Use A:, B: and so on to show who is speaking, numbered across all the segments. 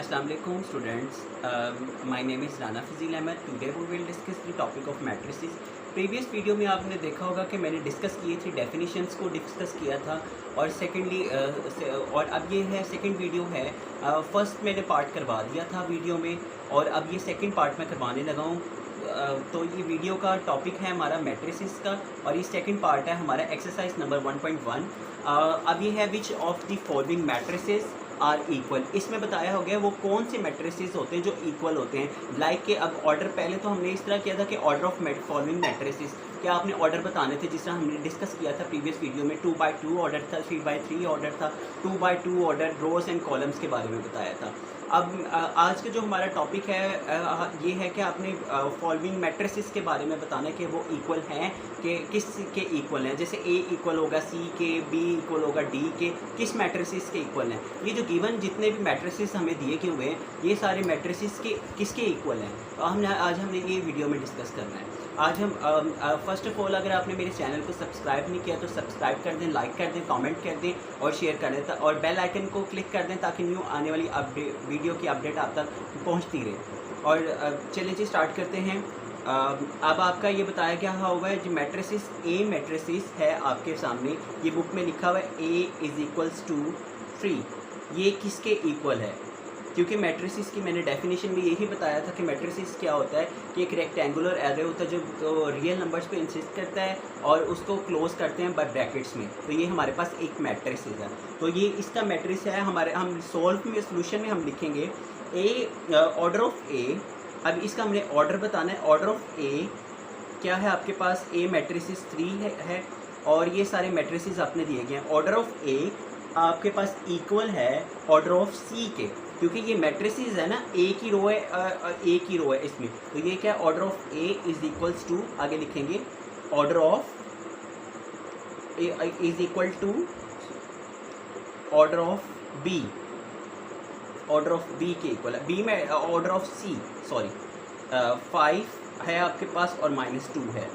A: Assalamu alaikum students. My name is Rana Fazil Ahmed. Today we will discuss the topic of matrices. Previous video में आपने देखा होगा कि मैंने discuss किए थे डेफिनेशंस को डिस्कस किया था और सेकेंडली और अब ये है सेकंड वीडियो है। फर्स्ट मैंने पार्ट करवा दिया था वीडियो में और अब ये सेकंड पार्ट में करवाने लगा हूँ। तो ये वीडियो का टॉपिक है हमारा मैट्रिसेस का और ये सेकंड पार्ट है हमारा एक्सरसाइज नंबर 1.1। अब ये है which of the following matrices are equal. इसमें बताया हो गया वो कौन से मैट्रिसेस होते हैं जो इक्वल होते हैं। लाइक के अब ऑर्डर पहले तो हमने इस तरह किया था कि ऑर्डर ऑफ फॉलोइंग मैट्रिसेस क्या आपने ऑर्डर बताने थे, जिस तरह हमने डिस्कस किया था प्रीवियस वीडियो में। 2x2 ऑर्डर था, 3x3 ऑर्डर था, 2x2 order, rose and columns के बारे में बताया था। अब आज का जो हमारा टॉपिक है ये है कि आपने फॉलोइंग मैट्रिसेस के बारे में बताना है कि वो इक्वल हैं कि किस के इक्वल हैं। जैसे ए इक्वल होगा सी के, बी इक्वल होगा डी के, किस मैट्रिसेस के इक्वल हैं। ये जो गिवन जितने भी मैट्रिसेस हमें दिए गए हुए हैं ये सारे मैट्रिसेस के किसके इक्वल हैं, तो हमने ये वीडियो में डिस्कस करना है। आज हम फर्स्ट ऑफ ऑल अगर आपने मेरे चैनल को सब्सक्राइब नहीं किया तो सब्सक्राइब कर दें, लाइक कर दें, कमेंट कर दें और शेयर कर दें और बेल आइकन को क्लिक कर दें ताकि न्यू आने वाली वीडियो की अपडेट आप तक पहुंचती रहे। और चलिए जी स्टार्ट करते हैं। अब आपका ये बताया गया हुआ है जो मैट्रिसेस ए मैट्रिसेस है आपके सामने, ये बुक में लिखा हुआ है ए इज़ इक्वल्स टू 3। ये किसके इक्वल है, क्योंकि मैट्रिसेस की मैंने डेफिनेशन में यही बताया था कि मैट्रिसेस क्या होता है कि एक रेक्टेंगुलर एरे होता है जो तो रियल नंबर्स पे इंसिस्ट करता है और उसको क्लोज करते हैं बाय ब्रैकेट्स में। तो ये हमारे पास एक मैट्रिसेस है, तो ये इसका मैट्रिक्स है हमारे। हम सोल्यूशन में हम लिखेंगे ए ऑर्डर ऑफ ए। अब इसका हमने ऑर्डर बताना है। ऑर्डर ऑफ ए क्या है आपके पास, ए मैट्रिसेस 3 है और ये सारे मैट्रिसेस आपने दिए गए हैं। ऑर्डर ऑफ ए आपके पास इक्वल है ऑर्डर ऑफ सी के, क्योंकि ये मैट्रिसेस है ना, एक ही रो है, एक ही रो है इसमें। तो ये क्या है, order of A is equals to, आगे लिखेंगे order of A is equal to order of B. Order of B के इक्वल है, बी में ऑर्डर ऑफ सी, सॉरी 5 है आपके पास और -2 है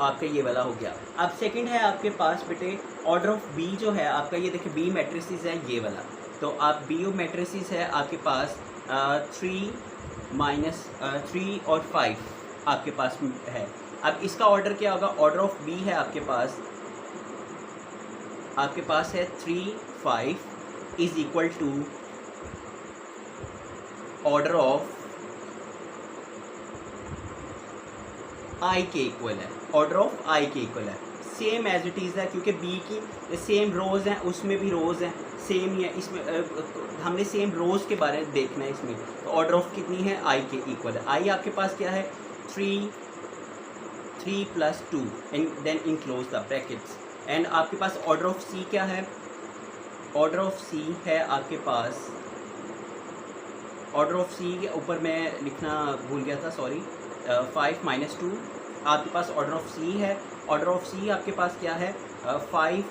A: आपका, ये वाला हो गया। अब सेकंड है आपके पास बेटे ऑर्डर ऑफ बी जो है आपका, ये देखिए बी मैट्रिसेस है ये वाला। तो आप बी मैट्रिसेस है आपके पास 3 और 5 आपके पास है। अब इसका ऑर्डर क्या होगा, ऑर्डर ऑफ बी है आपके पास है 3 5 is equal to order of I के इक्वल है, ऑर्डर ऑफ आई के इक्वल है। सेम एज इट इज़ है क्योंकि बी की सेम रोज़ हैं, उसमें भी रोज़ हैं सेम ही है। इसमें हमने सेम रोज़ के बारे में देखना है इसमें। तो ऑर्डर ऑफ कितनी है, आई के इक्वल है। आई आपके पास क्या है 3 + 2 and then enclose the brackets. And आपके पास ऑर्डर ऑफ सी क्या है, ऑर्डर ऑफ सी है आपके पास, ऑर्डर ऑफ सी के ऊपर मैं लिखना भूल गया था, सॉरी 5 - 2 आपके पास ऑर्डर ऑफ सी है। ऑर्डर ऑफ सी आपके पास क्या है 5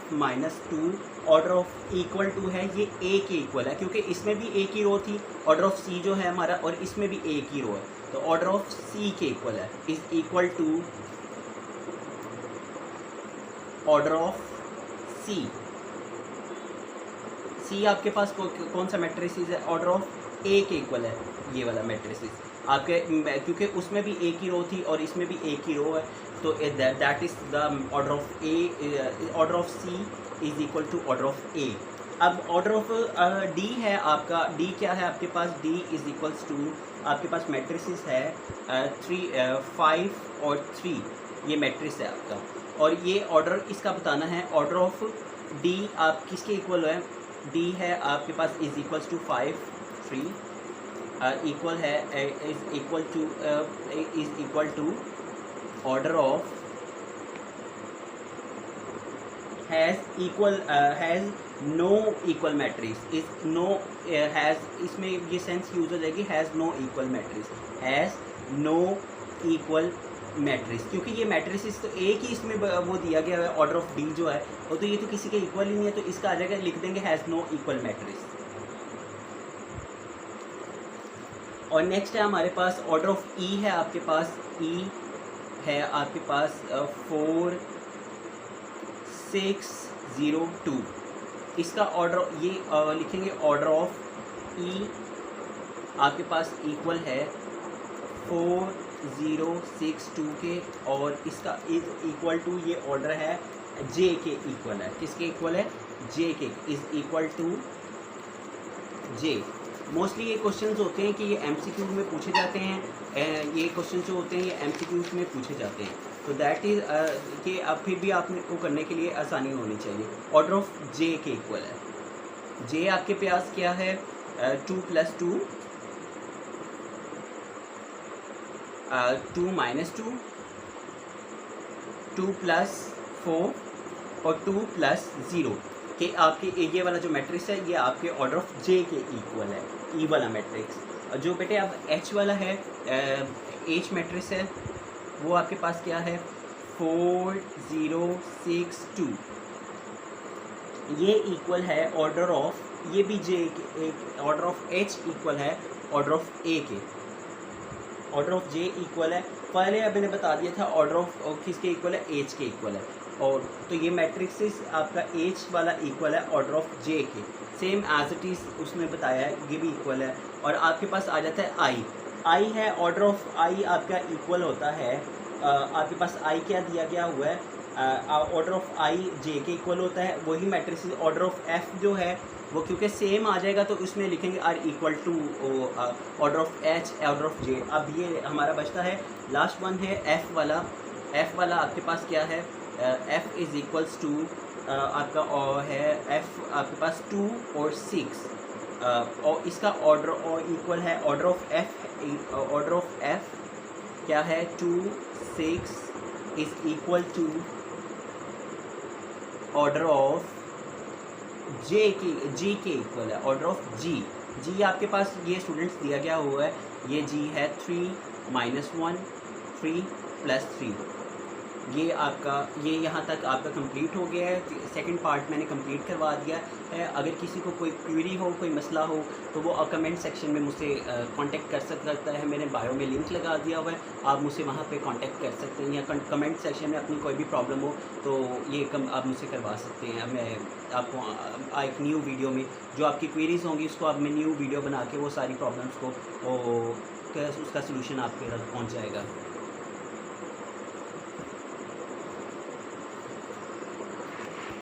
A: - 2 ऑर्डर ऑफ इक्वल टू है, ये ए के इक्वल है क्योंकि इसमें भी एक ही रो थी ऑर्डर ऑफ सी जो है हमारा और इसमें भी एक ही रो है। तो ऑर्डर ऑफ सी के इक्वल है is equal to order of C. C आपके पास कौन सा मैट्रिसेस है, ऑर्डर ऑफ ए के इक्वल है ये वाला मैट्रिसेस आपके, क्योंकि उसमें भी एक ही रो थी और इसमें भी एक ही रो है। तो that is the order of A, order of C is equal to order of A. अब ऑर्डर ऑफ डी है आपका, डी क्या है आपके पास, डी इज इक्वल्स टू आपके पास मैट्रिसेस है 5 और 3, ये मैट्रिक्स है आपका। और ये ऑर्डर इसका बताना है, ऑर्डर ऑफ डी आप किसके इक्वल है, डी है आपके पास इज इक्वल्स टू 5 3 इक्वल है is equal to order of has no equal matrix is no has, इसमें ये सेंस यूज हो जाएगी has no equal matrix, has no equal matrix, क्योंकि ये मैट्रिसेस तो एक ही इसमें वो दिया गया है ऑर्डर ऑफ डी जो है वो, तो ये तो किसी के इक्वल ही नहीं है, तो इसका आ जाएगा, लिख देंगे हैज़ नो इक्वल मैट्रिक्स। और नेक्स्ट है हमारे पास ऑर्डर ऑफ ई है आपके पास, ई है आपके पास 4 6 0 2। इसका ऑर्डर ये लिखेंगे ऑर्डर ऑफ ई आपके पास इक्वल है 4062 के, और इसका इक्वल टू ये ऑर्डर है जे के इक्वल है। किसके इक्वल है? J K is equal to J. Mostly ये क्वेश्चंस होते हैं कि ये एमसीक्यू में पूछे जाते हैं, ये क्वेश्चन जो होते हैं ये एमसीक्यूज में पूछे जाते हैं। तो दैट इज़ कि अब फिर भी आपने को करने के लिए आसानी होनी चाहिए। ऑर्डर ऑफ जे के इक्वल है, जे आपके पास क्या है 2 + 2 2 - 2 2 + 4 और 2 + 0 कि आपके ये वाला जो मैट्रिक्स है ये आपके ऑर्डर ऑफ जे के इक्वल है, ई वाला मैट्रिक्स। जो बेटे अब एच वाला है, एच मैट्रिक्स है, वो आपके पास क्या है 4062। ये इक्वल है ऑर्डर ऑफ, ये भी जे के, ऑर्डर ऑफ एच इक्वल है ऑर्डर ऑफ ए के। ऑर्डर ऑफ जे इक्वल है, पहले अब मैंने बता दिया था ऑर्डर ऑफ किसके इक्वल है, एच के इक्वल है। और तो ये मैट्रिक्स आपका एच वाला इक्वल है ऑर्डर ऑफ जे के, सेम एज इट इज़ उसने बताया है, ये भी इक्वल है। और आपके पास आ जाता है आई है, ऑर्डर ऑफ आई आपका इक्वल होता है, आपके पास आई क्या दिया गया हुआ है, ऑर्डर ऑफ आई जे के इक्वल होता है। वही मैट्रिक्स ऑर्डर ऑफ एफ जो है वो क्योंकि सेम आ जाएगा तो उसमें लिखेंगे R equal to order of H order of J. अब ये हमारा बचता है लास्ट वन है एफ़ वाला। एफ़ वाला आपके पास क्या है, एफ़ इज़ इक्वल्स टू आपका है एफ़ आपके पास 2 और 6, और इसका ऑर्डर और इक्वल है ऑर्डर ऑफ एफ़ क्या है 2 6 is equal to order of J की, जी के इक्वल है ऑर्डर ऑफ जी आपके पास ये स्टूडेंट्स दिया गया हुआ है, ये जी है 3 - 1 3 + 3। ये आपका ये यहाँ तक आपका कंप्लीट हो गया है। सेकंड पार्ट मैंने कंप्लीट करवा दिया है। अगर किसी को कोई क्वेरी हो, कोई मसला हो तो वो कमेंट सेक्शन में मुझसे कांटेक्ट कर सकता है। मैंने बायो में लिंक लगा दिया हुआ है, आप मुझसे वहाँ पे कांटेक्ट कर सकते हैं, या कमेंट सेक्शन में अपनी कोई भी प्रॉब्लम हो तो ये आप मुझसे करवा सकते हैं। मैं आपको एक न्यू वीडियो में जो आपकी क्वेरीज़ होंगी उसको अब मैं न्यू वीडियो बना के वो सारी प्रॉब्लम्स को उसका सलूशन आपके तक पहुँच जाएगा।